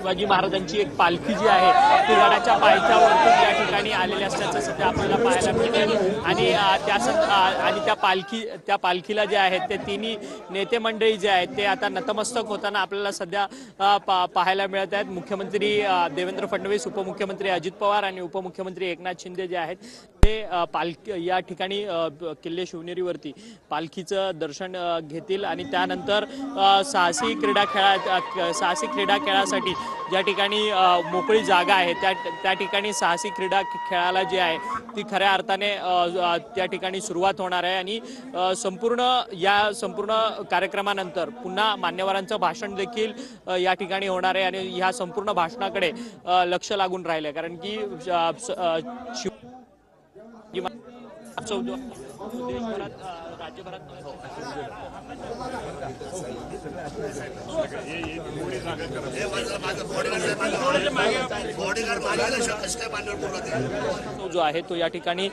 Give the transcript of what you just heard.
शिवाजी महाराजांची एक पालखी जी आहे ती गडाच्या पायथ्यावरती या ठिकाणी आलेली असल्याचं सध्या आपल्याला पाहायला मिळते आणि त्या पालखीला जे आहेत ते तिन्ही नेते मंडळी जे आहेत ते आता नतमस्तक होताना आपल्याला सध्या पाहायला मिळत आहेत। मुख्यमंत्री देवेंद्र फडणवीस, उपमुख्यमंत्री अजित पवार आणि उपमुख्यमंत्री एकनाथ शिंदे जे आहेत ते पालखी या ठिकाणी किल्ले शिवनेरीवरती पालखीचं दर्शन घेतील आणि त्यानंतर साहसी क्रीडा खेळासाठी ज्या ठिकाणी मोकळी जागा आहे त्या ठिकाणी साहसी क्रीडा खेळाला जे आहे ती खऱ्या अर्थाने त्या ठिकाणी सुरुवात होणार आहे आणि संपूर्ण कार्यक्रमानंतर पुन्हा मान्यवरांचं भाषण देखील या ठिकाणी होणार आहे आणि ह्या संपूर्ण भाषणाकडे लक्ष लागून राहिले कारण की देशभरात राज्यभरात जो आहे तो या ठिकाणी